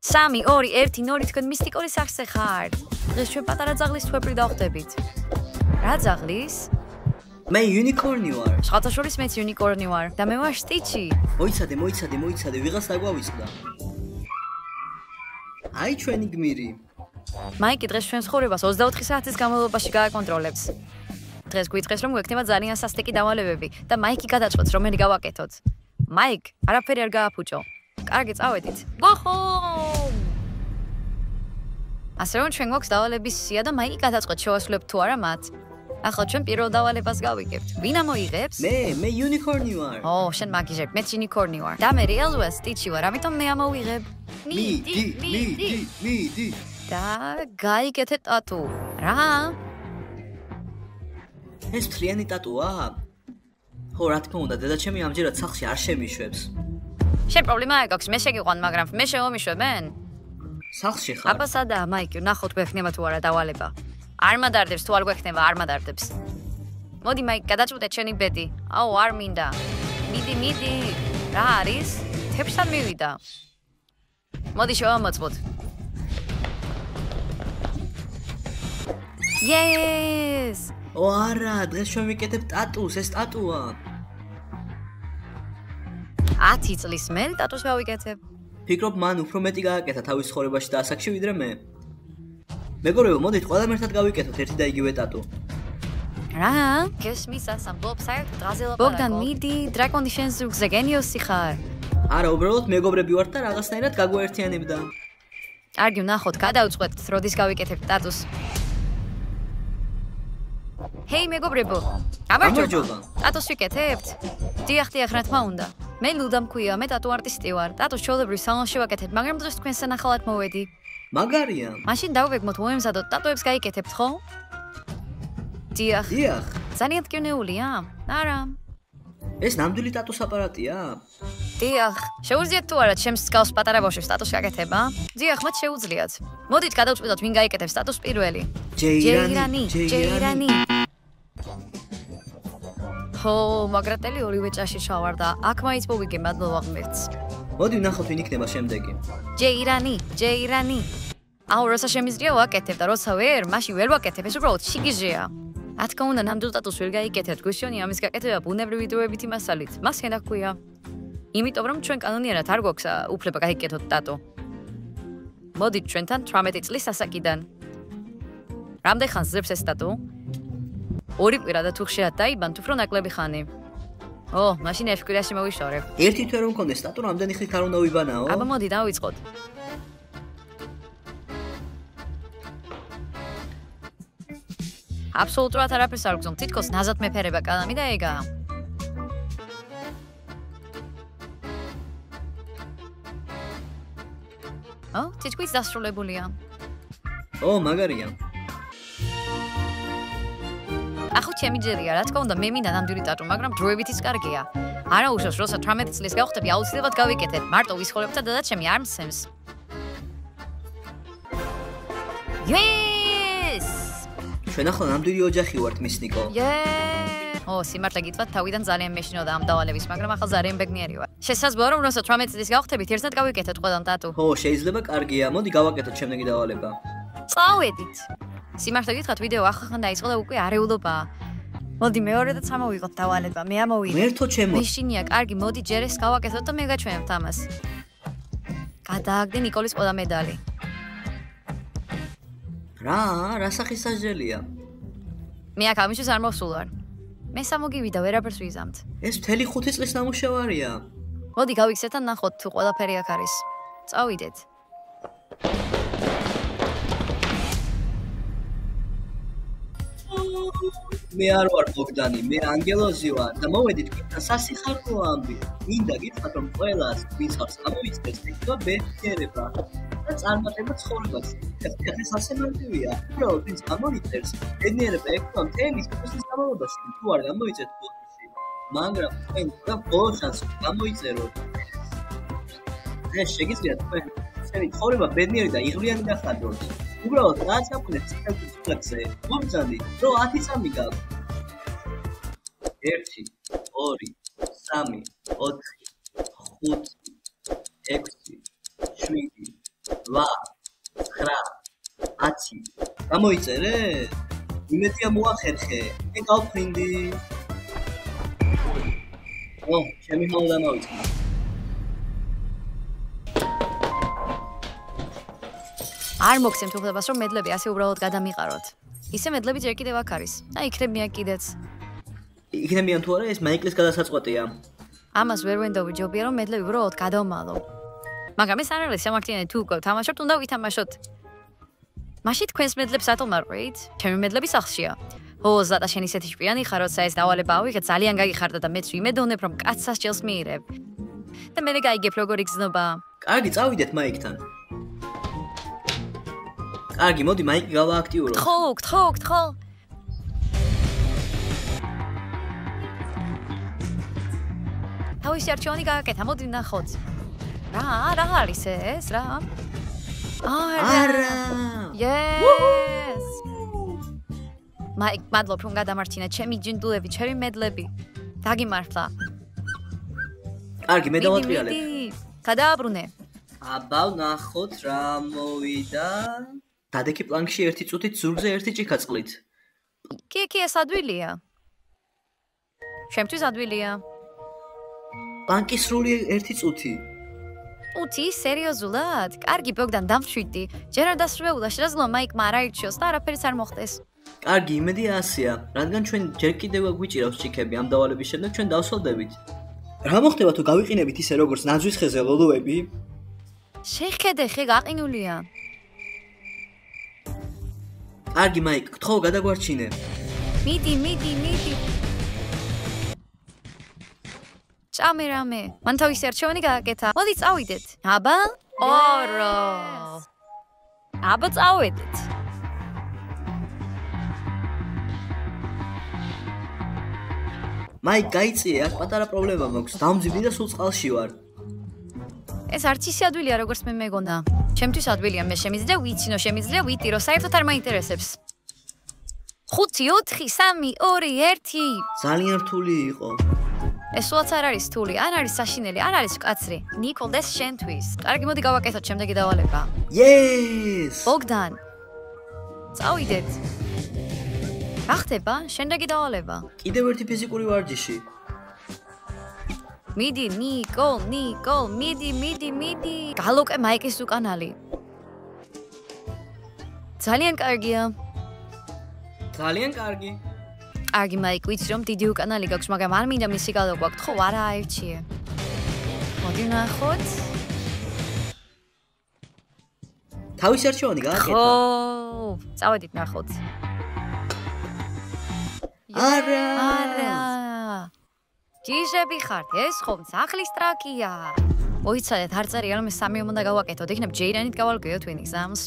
3, 2, 1, 0 თქვენ მისტიკური სახზე ხართ. დღეს ჩვენ პატარა ძაღლის თვეფრი დავხდებით. რა ძაღლის? მე იუნიკორნი ვარ. შხატაშორის მეც იუნიკორნი ვარ და მე ვარ სტიჩი. მოიცადე, ვიღაც დაგვავიწყდა. აი ჩვენი გმირი. მაიკი დღეს ჩვენს ცხოვრებას 24 საათის განმავლობაში გააკონტროლებს. დღეს გვიწყეს რომ გვექნება ძალიან სასტიკი დავალებები და მაიკი გადაწყვეტს რომელი გავაკეთოთ. მაიკ, არაფერი არ გააფუჭო. კარგი, წავედით. გოხო! ასე რომ ჩვენ გვაქვს დავალების სია და მაიკი გადაწყვეტს შევასრულებთ თუ არა მათ. ახლა ჩვენ პირველ დავალებას გავიგებთ. ვინ ამოიღებს? მე იუნიკორნი ვარ. შენ მაგიჟებ, მეც იუნიკორნი ვარ. და მე რეალურად სტიჩი ვარ, ამიტომ მე ამოვიღებ. მიდი. და გაიგეთე ტატუ. რა? ეს ფრიანი ტატუა? ხო, რა თქმა უნდა, დედაჩემი ამჯერად სახლში არ შემიშვებს. შენ პრობლემა არ გაქვს, მე შეგიყვან, მაგრამ მე შევომიშვებენ? სახლში ხარ? აბა სადაა მაიკი, ნახოთ გვექნება თუ არა დავალება. არ მადარდებს თუ არ გვექნება, არ მადარდებს. მოდი მაიკი, გადაწყვეტე ჩვენი ბედი. არ მინდა. მიდი. რა არის? თეფშთან მივიდა. მოდი შევამოწმოთ. Yes! არა, დღეს ჩვენ ვიკეთებ ტატუს, ეს ტატუა. 10 წლის მერე ტატუს გავიკეთებ. ფიქრობ, მან უფრო მეტი გააკეთა თავის ცხოვრებაში და ასაკში ვიდრე მე. მეგობრებო, მოდით ყველამ ერთად გავიკეთოთ ერთი და იგივე ტატუ. რა? გესმის ასამბლობ საერთოდ დღაზე ლაპარაკობ. ბოგდან, მიდი, დრაკონის შენ ზურგზე გენიოსი ხარ. არა, უბრალოდ მეგობრები ვართ და რაღაცნაირად გაგვაერთიანებდა. კარგი, ვნახოთ, გადავწყვეტთ, როდის გავიკეთებთ ტატუს. ჰეი მეგობრებო, გამარჯობა. ტატუს ვიკეთებთ? დიახ, რა თქმა უნდა. მე ლუდა მქვია, მე ტატუ არტისტი ვარ. ტატუს ჩვეულებრივ სალონში ვაკეთებ, მაგრამ დღეს თქვენსთან ახალად მოვედი. მაგარია. მაშინ დავვეგმოთ, მოემზადოთ, ტატუებს გაიკეთებთ, ხო? დიახ. ძალიან მტკივნეულია? არა. ეს ნამდვილი ტატუს აპარატია? დიახ. შეუძლიათ თუ არა ჩემს მსგავს პატარა ბავშვებს ტატუს გაკეთება? დიახ, მათ შეუძლიათ. მოდით გადავწყვიტოთ, ვინ გაიკეთებს ტატუს პირველი. ჯეირანი. მაგრატელი ორივე ჭაში ჩავარდა. აქ მაინც მოვიგე მადლობა ღმერთს. მოდი ვნახოთ ვინ იქნება შემდეგი. ჯეირანი. როცა შემიძლია ვაკეთებ და როცა ვერ, მაშინ ვერ ვაკეთებ, ეს უბრალოდ შიგიჟეა. რა თქმა უნდა, ნამდვილ ტატუს ვერ გაიკეთებთ, გვეშონია ამის გაკეთება ბუნებრივი დროებითი მასალით. მას ჰქონდა ჰქვია. იმიტომ რომ ჩვენ კანონიერად არ გვაქვს უფლება გაიკეთოთ ტატუ. მოდით ჩვენთან 18 წლის ასაკიდან. რამდენ ხანს ზრებს ეს ტატუ? 2 კვირა და თუ ხშირად დაიბანთ, უფრო ნაკლები ხანი. მაშინ ერთ კვირაში მოვიშორებ. ერთი თვე რომ მქონდეს ტატუ, რამდენი ხნით არ უნდა ვიბანაო? აბა მოდი დავიწყოთ. აბსოლუტურად არაფერს არ გძნობ, თითქოს ნაზად მეფერება კალამი და ეგაა. თითქმის დასრულებულია. მაგარია. ახლა ჩემი ჯერია, რა თქმა უნდა, მე მინდა ნამდვილი ტატუ, მაგრამ დროებითიც კარგია. არა უშავს, როცა 18 წლის გავხდები, აუცილებლად გავიკეთებ. მარტო ვისხოლებთ და დედაჩემი არ მსემს. Yes! ჩვენ ახლა ნამდვილი ოჯახი ვართ, მისნიკო. სიმართლე გითხრათ, თავიდან ძალიან მეშინოდა ამ დავალების, მაგრამ ახლა ძალიან ბედნიერი ვარ. შესაძლოა რომ როცა 18 წლის გავხდებით, ერთად გავიკეთოთ ყველამ ტატუ. შეიძლება კარგია. მოდი გავაკეთოთ შემდეგი დავალება. წავედით. სიმართლე გითხრათ, ვიდეო ახლა დაიწყო და უკვე არეულობაა. მოდი მეორედაც ამოვიღოთ დავალება, მე ამოვიღე. მერთო ჩემო. მეშინია, კარგი, მოდი ჯერ ეს გავაკეთოთ და მე გაჩვენებთ ამას. გადააგდე ნიკოლის ყველა მედალი. რა სახის სასჯელია? მე აქ ამისთვის არ მოსულ ვარ. მე სამოგივიდა, ვერაფერს ვიზამთ. ეს მთელი 5 წლის ნამუშევარია. მოდი გავიქცეთ და ნახოთ თუ ყველაფერი აქ არის. წავიდეთ. მე არ ვარ ბოგდანი, მე ანგელოზი ვარ და მოვედით თქვენთან სასიხარბო ამბი. მინდა გითხრათ, რომ ყველას ვინც ხარს ამოიწყებს, იქნება ბედნიერება და წარმატება ცხოვრებაში. ეს ასე მარტივია. უბრალოდ ვინც ამოიწყებს, ბედნიერება ექნება მთელი სიცოცხლის განმავლობაში. თუ არ გამოიწეთ ბოდიში, მაგრამ თქვენ და ბოლო შანსი გამოიწეროთ. ეს შეგიძლიათ თქვენი ცხოვრება ბედნიერი და იღბლიანი გახადოთ. უბრალოდ რაც გაკეთეთ ციფრებზე, მომძანდით, რომ 10 წამი გაქვთ. 1 2 3 4 5 6 7 8 9 10 გამოიწერე? იმედია მოახერხე. გავფრინდი. ჩემი ხალხი დამავიწყდა. არ მოგცემთ უფლებას რომ მედლები ასე უბრალოდ გადამიყაროთ. ისე მედლები ჯერ კიდევ აქ არის. და იქნებიან კიდეც. იქნებიან თუ არა ეს მაიკლის გადასაწყვეტია. ამას ვერ ვენდობი ჯობია რომ მედლები უბრალოდ გადავმალო. მაგრამ ეს არ არის სამართლიანი თუ უკვე თამაშობთ უნდა ვითამაშოთ. მაშინ თქვენს მედლებს ატომარყვით? ჩემი მედლები სახლშია. ზატა შენ ისეთი შპიანი ხარ, როცა ეს დავალება ავიღე, ძალიან გაგიხარდა და მეც ვიმედოვნებ რომ კაც სასჯელს მიირებ. და მე გაიგებ როგორ იგზნობა. კარგი, წავიდეთ მაიკთან. კარგი, მოდი მაიკი გავააქტიუროთ. გთხო. თავისი არჩევანი გააკეთა, მოდი ვნახოთ. რა არის ეს, რა? არა! Yes! მაიკ, მადლობ რომ გადამარჩინა ჩემი ჯინდულები, ჩემი მედლები. დაგიმართლა. კარგი, მე დავატრიალებ. გადააბრუნე. აბა, ვნახოთ რა მოვიდა. დადექი პლანკში 1 წუთით ზურგზე 1 ჭიქა წყლით. კი, ეს ადვილია. შემთვის ადვილია. პლანკის სრული 1 წუთი. უცი, სერიოზულად? კარგი, ბოგდან დამშვიდი. ჯერ არ დასრულებულა, შეიძლება მაიკმა არ აირჩიოს და არაფერიც არ მოხდეს. კარგი, იმედი 100-ია. რადგან ჩვენ ჯერ კიდევ გვიჭირავს ჭიქები ამ დავალების შემდეგ ჩვენ დავსვადებით. რა მოხდება თუ გავიყინებით ისე როგორც ნაძვის ხეზე ლოლოები? შეხედე, ხე გაყინულია. კარგი, მაიკ, გთხოვ გადაგვარჩინე. მიდი. ჭამე რამე. მან თავისი არჩევანი გააკეთა. მოდი წავიდეთ. აბა? ორო. აბა წავედით. მაიკ, გაიწიე, აქ პატარა პრობლემა მაქვს. დამძიმდი და სულ წყალში ვარ. ეს არც ისე ადვილია, როგორც მე მეგონა. ჩემთვის ადვილია, მე შემიძლია ვიცინო, შემიძლია ვიტირო, საერთოდ არ მაინტერესებს. 5 4 3 2 1 ძალიან რთული იყო. ეს სულაც არ არის რთული, არ არის საშინელი, არ არის მკაცრი. ნიკოლდეს შენთვის. კარგი, მოდი გავაკეთოთ შემდეგი დავალება. Yes! ბოგდან. წავიდეთ. რა ხდება? შემდეგი დავალება. კიდევ ერთი ფიზიკური ვარჯიში. მიდი, ნიკოლ, მიდი. გალოკე მაიკის უკანალი. ძალიან კარგია. ძალიან კარგი. კარგი, მაიკ, ვიცი რომ დიდი უკანალი გაქვს, მაგრამ არ მინდა მისი გადაგვაქვს, ხო, არა აირჩიე. მოდი ვნახოთ. თავისი არჩევანი გააკეთა. ხო, წავედით ვნახოთ. არა. ჯიჟები ხართ, ეს ხომ სახლის ტრაკია. მოიცადეთ, არ წერია რომ 3 უნდა გავაკეთოთ, იქნებ ჯეირანით გავალგვიოთ ვინ გზამს.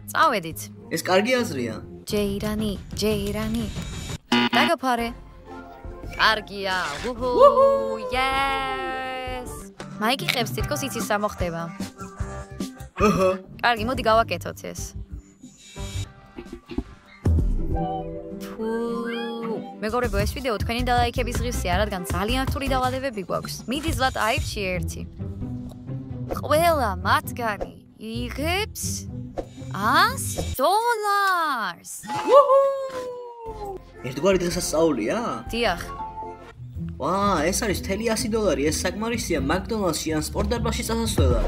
წავედით. ეს კარგი აზრია. ჯეირანი. დაგაფარე. კარგია. უჰუ. Yes! მაიკი ხებს თითქოს იცის რა მოხდება. ოჰო. კარგი, მოდი გავაკეთოთ ეს. მეგობრებო, ეს ვიდეო თქვენი დალაიქების ღირსია, რადგან ძალიან რთული დავალებები გვაქვს. მიდი ზლატა აირჩიე ერთი. ყველა მათგანი იღებს $100. ერთგვარი დღესასწაულია? დიახ. ეს არის მთელი $100. ეს საკმარისია მაკდონალდსში ან სპორტდარბაზში წასასვლელად.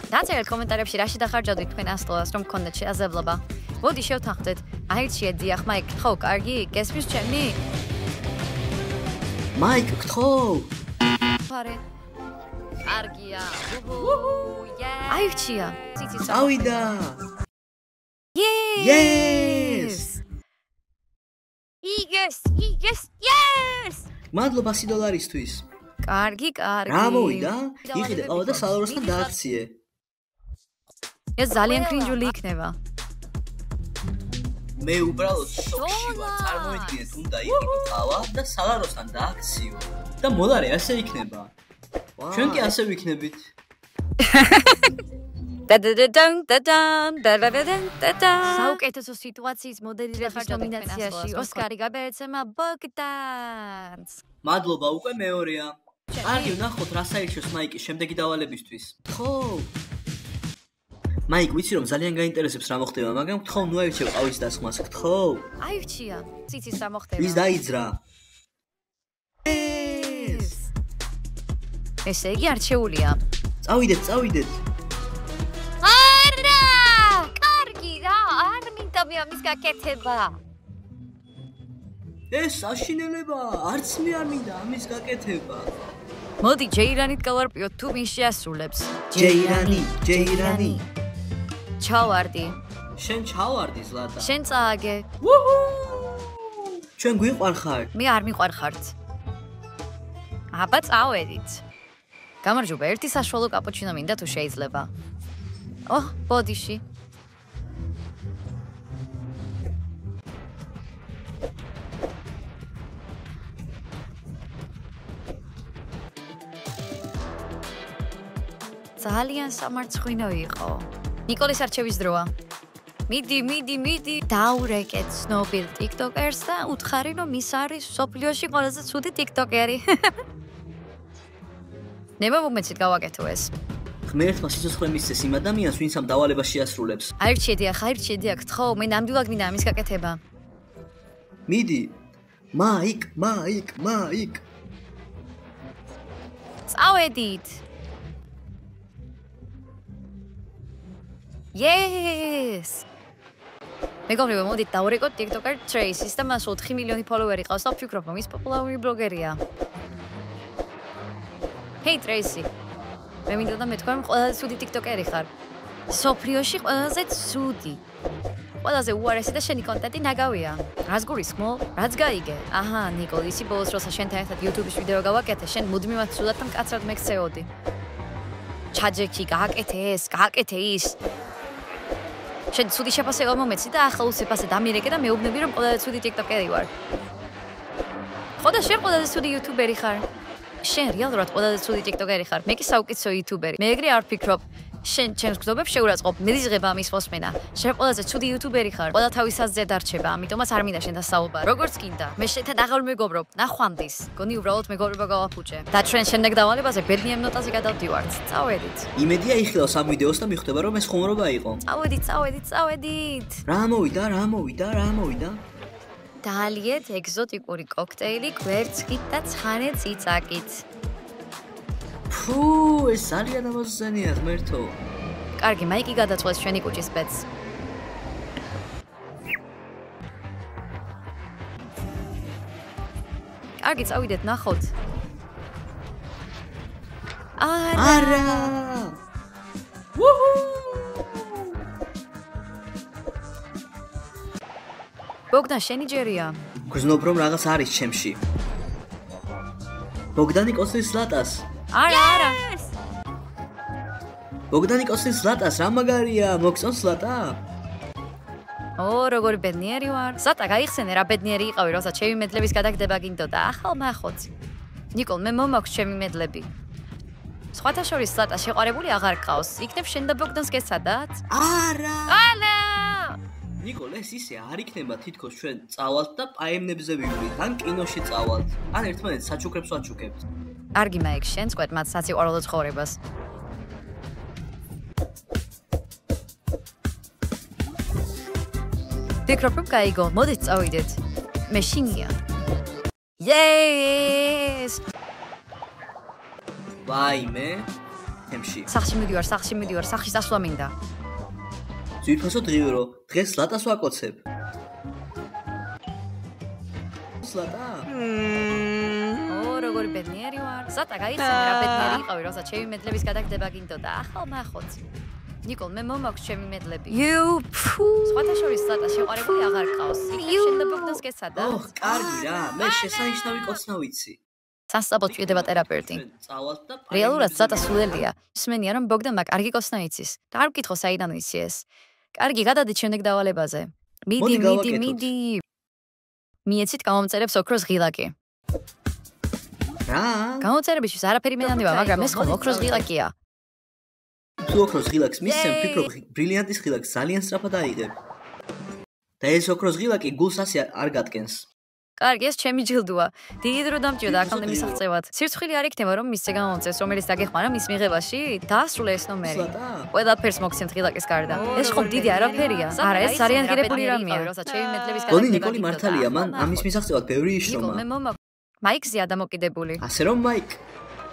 დაწერეთ კომენტარებში რაში დახარჯავდით თქვენ $100 რომ გქონდეთ შეაძლებლობა. მოდი შევთანხმდეთ. აირჩიე დიახ, მაიკ, ხო, კარგი, გესმის ჩემი? მაიკ, გთხოვ. ფარე. კარგია. აირჩია. წავიდა. Yes! მადლობა $100-ისთვის. კარგი. რა მოვიდა? იყიდე ყავა და სალაროსთან დააქციე. ეს ძალიან კრინჯული იქნება. მე უბრალოდ შოკში ვარ. წარმოიდგინეთ, უნდა იყიდო ყავა და სალაროსთან დააქციო. და მოლარე ასე იქნება. ჩვენ კი ასე ვიქნებით. საუკეთესო სიტუაციის მოდელირების ნომინაციაში ოსკარი გაბერეცემა ბოგდანს. მადლობა, უკვე მეორეა. კარგი, ვნახოთ რა საერთოს მაიკის შემდეგი დავალებისთვის. ხო. მაიკ, ვიცი რომ ძალიან გაინტერესებს რა მოხდება, მაგრამ გთხოვ, ნუ აირჩევ ყავის დასხმას, გთხოვ. აირჩია. ციცის რა მოხდება? ის დაიძრა. ესე იგი არჩეულია. წავიდეთ. არა! კარგი რა, არ მინდა მე ამის გაკეთება. ეს საშინელება, არც მე არ მინდა ამის გაკეთება. მოდი ჯეირანით გავარკვიოთ თუ ვინ შეასრულებს. ჯეირანი. ჩავარდი. შენ ჩავარდი ზლატა. შენ წააგე. ჩვენ გვიყვარხართ. მე არ მიყვარხართ. აბა წავედით. გამარჯობა, ერთი საშუალო კაპუჩინო მინდა თუ შეიძლება. ბოდიში. ძალიან სამარცხვინო იყო. ნიკოლის არჩევის დროა. მიდი. დაურეკეთ ცნობილ TikTokers და უთხარი რომ ის არის სოფლიოში ყველაზე ცუდი TikTokeri. ნება მომეცით გავაკეთო ეს. ღმერთმა სიცოცხლე მისცეს იმ ადამიანს, ვინც ამ დავალებას შეასრულებს. აირჩიე, გთხოვ, მე ნამდვილად მინდა ამის გაკეთება. მიდი. მაიკ. წავედით. Yes! მეგობრებო, მოდით დავურეკოთ TikToker Trace-ის და მას 4 მილიონი ფოლოვერი ყავს და ვფიქრობ, რომ ის პოპულარული ბლოგერია. Hey Tracy. მე მინდა და მეთქვა, რომ ყველაზე ცუდი TikTokeri ხარ. სოფლიოში ყველაზე ცუდი. ყველაზე უარესი და შენი კონტენტი ნაგავია. რას გულისხმობ? რაც გაიგე. აჰა, ნიკოლი, ისი ბოლოს როცა შენთან ერთად YouTube-ში ვიდეო გავაკეთე, შენ მუდმივად ცუდად და მკაცრად მეკცეოდი. ჩაჯექი, გააკეთე ის. შენ ცუდი შეფასება მომეცი და ახლა უსეფასე დამირეკე და მეუბნები რომ ყველაზე ცუდი TikTokeri ვარ. ხო და შენ ყველაზე ცუდი YouTuberi ხარ. შენ რეალურად ყველაზე ცუდი TikTokeri ხარ. მე კი საუკეთესო YouTuberi. მე ეგრე არ ვფიქრობ. შენ ჩემს გზობებს შეურაცხყოფ. მე ზღება ამის მოსმენა. შენ ყველაზე ცუდი YouTuberi ხარ. ყველა თავის აზრზე დარჩება, ამიტომაც არ მინდა შენთან საუბარი. როგორც გინდა. მე შენთან აღარ მეგობრობ. ნახვამდის. გონი უბრალოდ მეგობრობა გავაფუჭე. და ჩვენ შემდეგ დავალებაზე ბედნიერ ნოტაზე გადავდივართ. წავედით. იმედია იხილავს ამ ვიდეოს და მიხვდება რომ ეს ხუმრობა იყო. წავედით. რა მოვიდა? დაალიეთ ეგზოტიკური კოქტეილი კვერცხით და ცხარე წიწაკით. ფუ, ეს ძალიან ამოზენია, ღმერთო. კარგი, მაიკი გადაწყვეტს ჩვენი კუჭის ბედს. კარგი, წავიდეთ, ნახოთ. არა! ბოგდან, შენი ჯერია. გრძნობ რომ რაღაც არის ჩემში. ბოგდანი კოსლის ზლატას. არა. ბოგდანი კოსლის ზლატას, რა მაგარია, მოგწონს ზლატა? როგორი ბედნიერი ვარ. ზატა, გაიხსენე რა ბედნიერი იყავი, როცა ჩემი მედლების გადაგდება გინდოდა. ახალ მახოც. ნიკოლ, მე მომაქვს ჩემი მედლები. სხვათა შორის ზატა შეყარებული აღარ გყავს. იქნებ შენ და ბოგდანს გეცადათ? არა! ალა! ნიკოლ, ეს ისე არ იქნება თითქოს ჩვენ წავალთ და პაემნებზე ვივლით, ან კინოში წავალთ, ან ერთმანეთს საჩუქრებს ვაჩუქებთ. კარგი მაიკ, შენ წყვეტ მათ საციყვარულო ცხოვრებას. ფიქრობ რომ გაიგო, მოდით წავიდეთ. მე შინია. Yes! ვაიმე, თემში. სახში მიდივარ, სახში დასვლა მინდა. ძვირფასო დღიურო, დღეს ზლატას ვაკოცებ. ზლატა? როგორი ბედნიერი ვარ. ზატა, გაიხსენე რა ბედნიერი იყავი, როცა ჩემი მედლების გადაგდება გინდოდა. ახალ მახოც. ნიკოლ, მე მომაქვს ჩემი მედლები. სხვათა შორის ზატა შეყარებული აღარ გყავს. იქნებ შენ და ბოგდანს გეცადათ? კარგი რა, მე შესანიშნავი კოცნა ვიცი. სასწავლოდ ჭირდება ტერაპევტი. რეალურად ზატა სულელია. ისმენია რომ ბოგდანმა კარგი კოცნა იცის. და არ ვკითხო საიდან ვიცი ეს. კარგი, გადადით შემდეგ დავალებაზე. მიდი. მიეცით გამომწერებს ოქროს ღილაკი. რა? გამომწერებისთვის არაფერი მენანდება, მაგრამ ეს ხომ ოქროს ღილაკია. თუ ოქროს ღილაკს მისცემ, ფიქრობ ბრილიანტის ღილაკს ძალიან სწრაფად აიღებ. და ეს ოქროს ღილაკი გულს ასე არ გადგენს. კარგი, ეს ჩემი ჯილდოა. დიდი დრო დამჭირდა აქამდე მისაღწევად. სირცხვილი არ იქნება, რომ მისცე გამოწეს, რომელიც დაგეხმარა მის მიღებაში, დაასრულე ეს ნომერი. ყველაფერს მოგცემთ ღილაკის გარდა. ეს ხომ დიდი არაფერია. არა, ეს ძალიან ღირებული რამეა. გონი ნიკოლი მართალია, მან ამის მისაღწევად ბევრი იშრომა. მაიკზე ადამოკიდებული. ასე რომ მაიკ.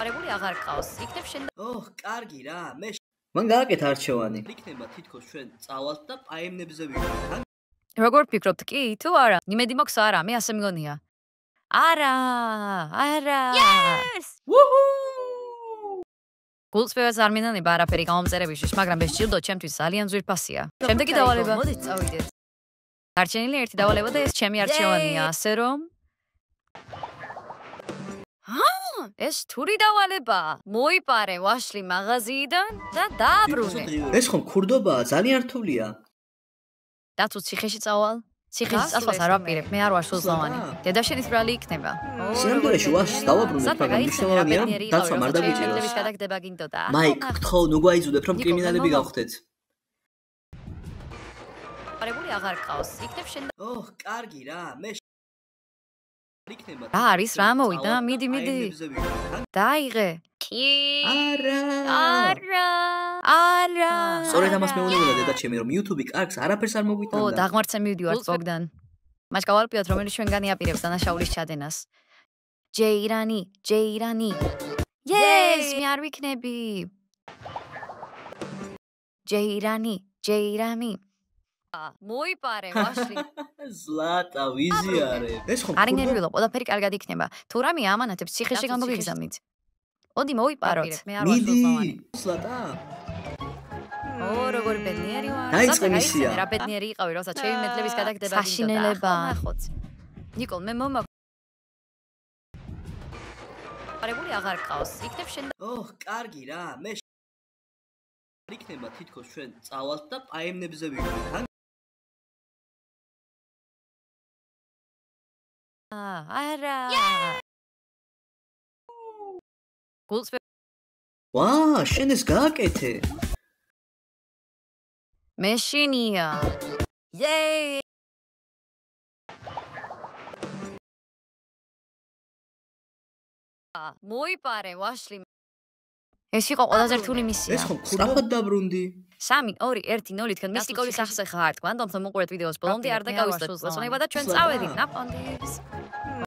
არებული აღარ ყავს. იქნებ შენ ოჰ, კარგი რა, მე მან გააკეთა არჩევანი. იქნება თითქოს ჩვენ წავალთ და პაემნებზე ვიყავთ. როგორ ფიქრობთ კი თუ არა? იმედი მაქვს არა, მე ასე მგონია. არა. Yes! Woohoo! გულს ვეღარ არ მინანება არაფერი გამომწერებისთვის, მაგრამ ეს ჯილდო ჩემთვის ძალიან ძვირფასია. შემდეგი დავალება. მოდით წავიდეთ. დარჩენილი ერთი დავალება და ეს ჩემი არჩევანია, ასე რომ ეს თური დავალება. მოიპარე ვაშლი მაღაზიიდან და დააბრუნე. ეს ხომ ქურდობაა, ძალიან რთულია. დათუ ციხეში წავალ. ციხეში წასვლას არ ვაპირებ, მე არ ვარ სულზავანი. დედაშენის ბრალი იქნება. სინამდვილეში ვაშლს დავაბრუნებ, მაგრამ მნიშვნელოვანია, დაცვა არ დაგვიჭიროს. გადაგდება გინდოდა. მაიკ, გთხოვ, ნუ გვაიზუდებ, რომ კრიმინალები გავხდეთ. არებული აღარ ყავს. იქნებ შენ ოჰ, კარგი რა, მე იქნება. რა არის, რა მოვიდა? მიდი. დაიღე. კი. არა. სწორედ ამას მეუბნება დედაჩემი, რომ YouTube-ი კარგს არაფერს არ მოგვიტანდა. ო, დაღმართზე მივდივართ ბოგდან. მას გავალპიოთ, რომელიც ჩვენგანი აპირებს დანაშაულის ჩადენას. ჯეირანი. Yes, მე არ ვიქნები. ჯეირანი. მოიპარე ვაშლი. ზლატა, ვიზიარე. ეს ხომ არ ინერვიულო, ყველაფერი კარგად იქნება. თუ რამე ამანათებს ციხეში გამოგიგზავნით. ოდი მოიპაროთ. მე არ ვარ სულზავანი. ზლატა. ო, როგორ ბედნიერი ვარ. დაიწყე მისია. რა ბედნიერი იყავი, როცა ჩემი მედლების გადაგდება გინდოდა. საშინელება. ნიკოლ, მე მომა არებული აღარ ყავს. იქნებ შენ ოჰ, კარგი რა, მე იქნება თითქოს ჩვენ წავალთ და პაემნებზე ვიყავთ. არა. გულს ვა, შენ ეს გააკეთე. მეშინია. Yay! მოიპარე ვაშლი. ეს იყო ყველაზე რთული მისია. ეს ხომ სწრაფად დაბრუნდი. 3 2 1 0-თქან მისტიკოლის სახზე ხართ. გვანდომთ მოყურეთ ვიდეოს ბოლომდე არ დაგავიწყდეთ. მოსვენება და ჩვენ წავედით ნაპონდის.